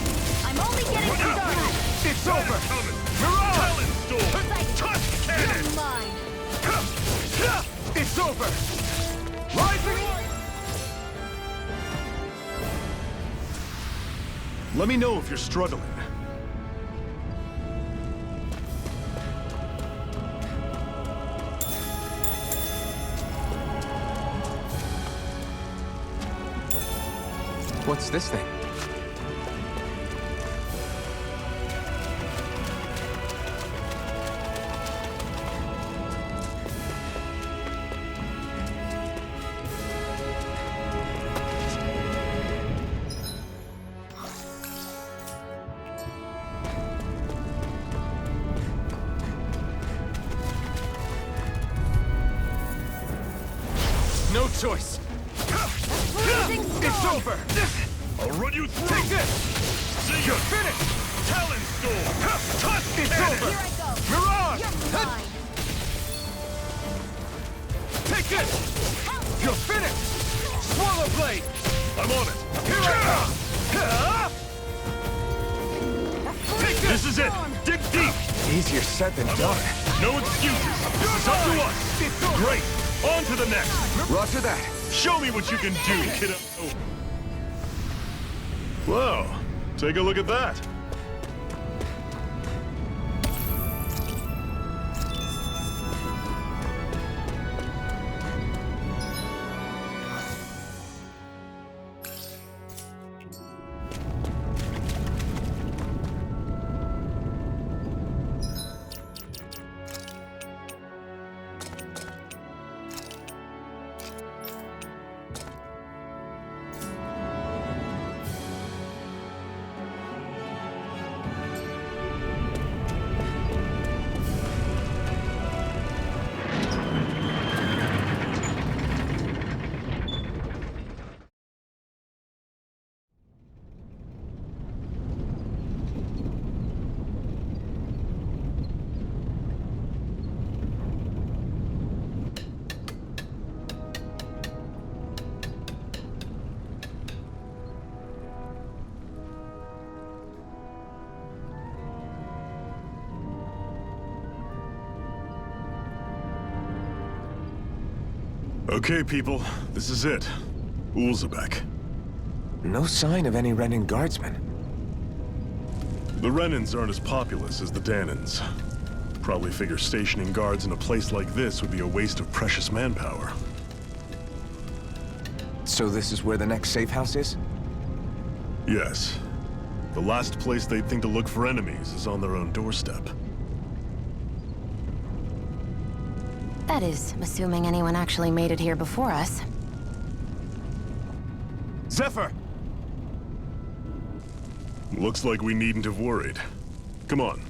I'm only getting started. It's over! Coming! Mirage! Talon Storm! Tusk Cannon! You're mine. It's over! Rising! Let me know if you're struggling. What's this thing? No choice! It's over! I'll run you through! Take this! See You're ya! finished! Talon Storm! Tusk It's Cannon! over! Here I go. Mirage! You're mine. Take this! You're finished! Swallow Blade! I'm on it! Here I come! Take This is it! Dig deep! Easier said than done. No excuses! This is up to us! It's over! Great! On to the next! Roger that. Show me what you can do, kiddo! Whoa! Take a look at that! Okay, people. This is it. Ulzebek. No sign of any Renan guardsmen. The Renans aren't as populous as the Danans. Probably figure stationing guards in a place like this would be a waste of precious manpower. So this is where the next safe house is? Yes. The last place they'd think to look for enemies is on their own doorstep. That is, assuming anyone actually made it here before us. Zephyr! Looks like we needn't have worried. Come on.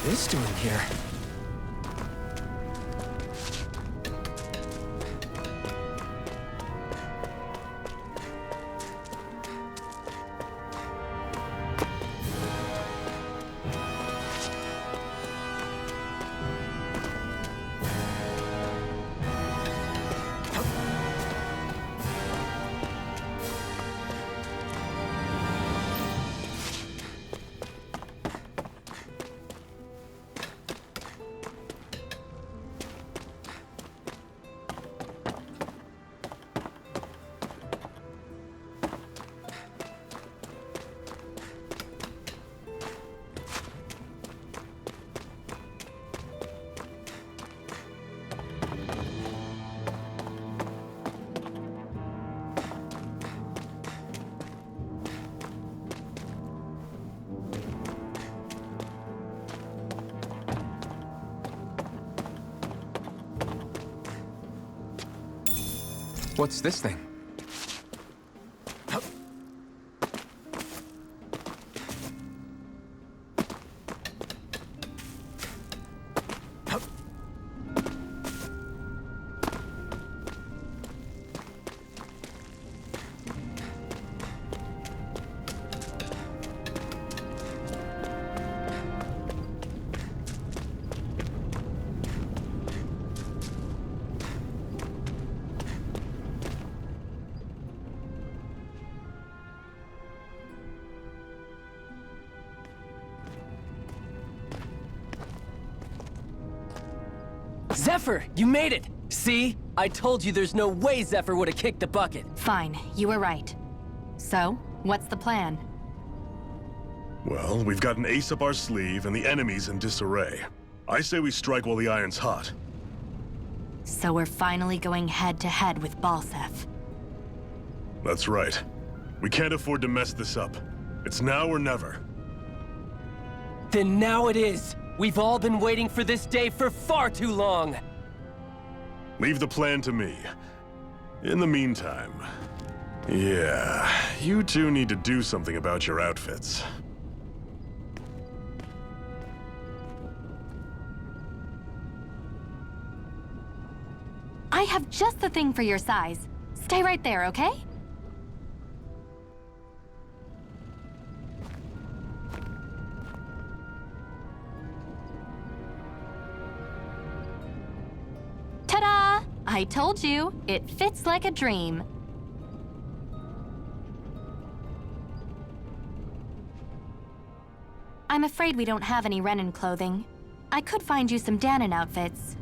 this doing here? What's this thing? Zephyr, you made it! See? I told you there's no way Zephyr would have kicked the bucket. Fine, you were right. So, what's the plan? Well, we've got an ace up our sleeve and the enemy's in disarray. I say we strike while the iron's hot. So we're finally going head-to-head with Balseph. That's right. We can't afford to mess this up. It's now or never. Then now it is! We've all been waiting for this day for far too long! Leave the plan to me. In the meantime... yeah, you two need to do something about your outfits. I have just the thing for your size. Stay right there, okay? Ta-da! I told you, it fits like a dream. I'm afraid we don't have any Renan clothing. I could find you some Danon outfits.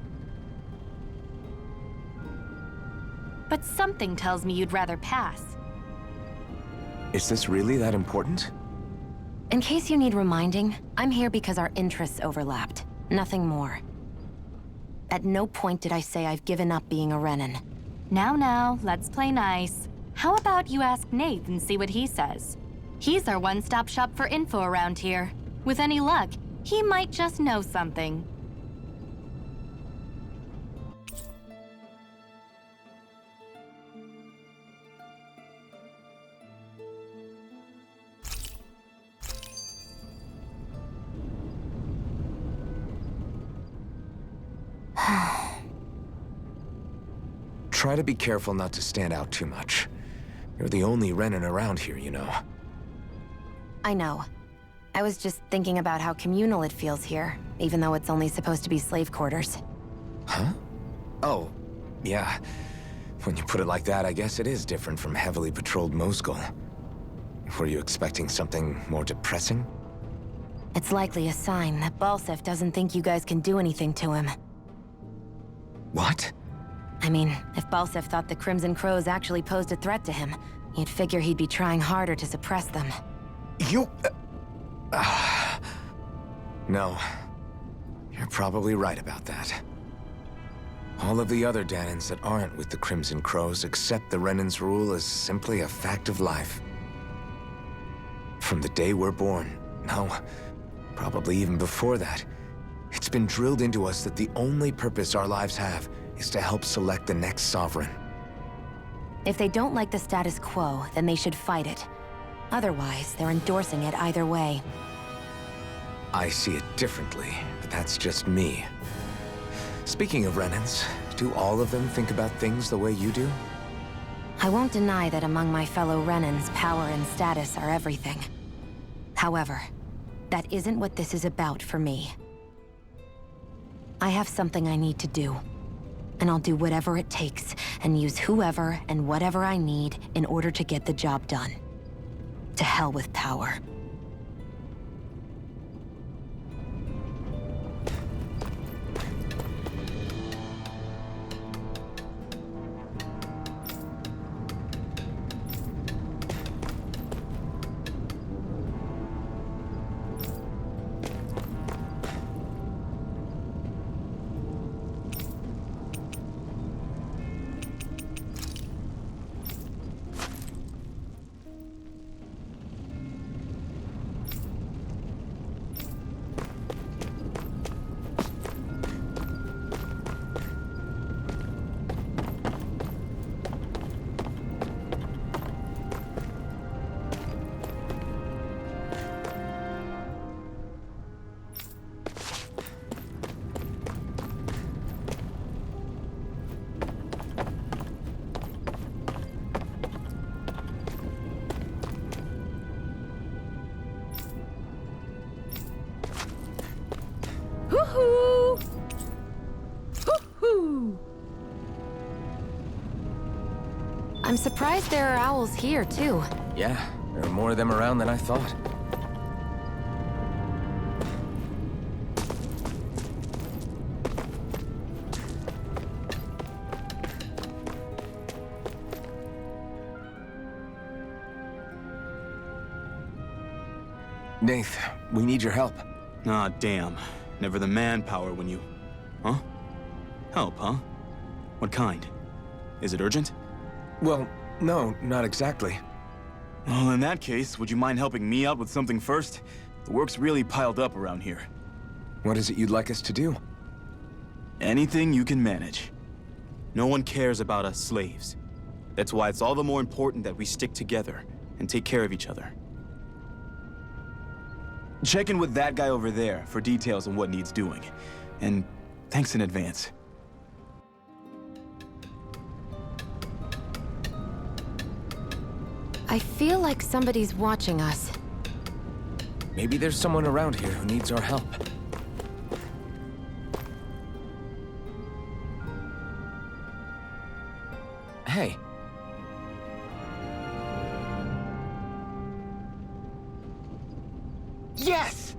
But something tells me you'd rather pass. Is this really that important? In case you need reminding, I'm here because our interests overlapped. Nothing more. At no point did I say I've given up being a Renan. Now, let's play nice. How about you ask Nate and see what he says? He's our one-stop shop for info around here. With any luck, he might just know something. Try to be careful not to stand out too much. You're the only Renan around here, you know. I know. I was just thinking about how communal it feels here, even though it's only supposed to be slave quarters. Huh? Oh, yeah. When you put it like that, I guess it is different from heavily patrolled Mosgul. Were you expecting something more depressing? It's likely a sign that Balseph doesn't think you guys can do anything to him. What? I mean, if Balseph thought the Crimson Crows actually posed a threat to him, you'd figure he'd be trying harder to suppress them. You... No. You're probably right about that. All of the other Danons that aren't with the Crimson Crows accept the Renan's rule as simply a fact of life. From the day we're born, no, probably even before that, it's been drilled into us that the only purpose our lives have is to help select the next sovereign. If they don't like the status quo, then they should fight it. Otherwise, they're endorsing it either way. I see it differently, but that's just me. Speaking of Renans, do all of them think about things the way you do? I won't deny that among my fellow Renans, power and status are everything. However, that isn't what this is about for me. I have something I need to do, and I'll do whatever it takes and use whoever and whatever I need in order to get the job done. To hell with power. Hoo-hoo! Hoo-hoo! I'm surprised there are owls here, too. Yeah, there are more of them around than I thought. Nath, we need your help. Ah, damn. Never the manpower when you... Huh? Help, huh? What kind? Is it urgent? Well, no, not exactly. Well, in that case, would you mind helping me out with something first? The work's really piled up around here. What is it you'd like us to do? Anything you can manage. No one cares about us slaves. That's why it's all the more important that we stick together and take care of each other. Check in with that guy over there for details on what needs doing. And thanks in advance. I feel like somebody's watching us. Maybe there's someone around here who needs our help. Hey. Yes!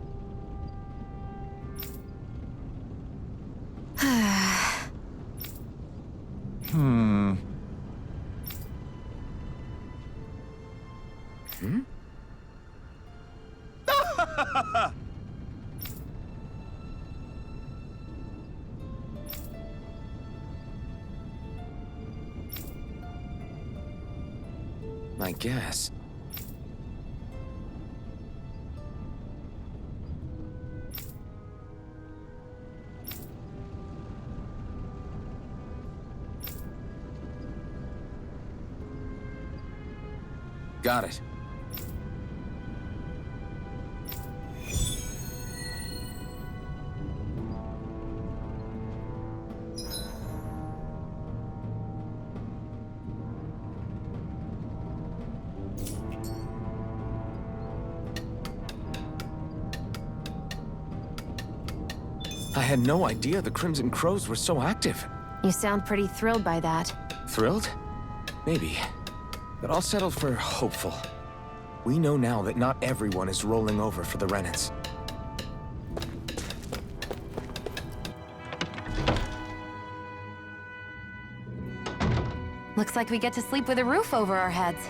I guess. Got it. I had no idea the Crimson Crows were so active. You sound pretty thrilled by that. Thrilled? Maybe. But I'll settle for hopeful. We know now that not everyone is rolling over for the Renans. Looks like we get to sleep with a roof over our heads.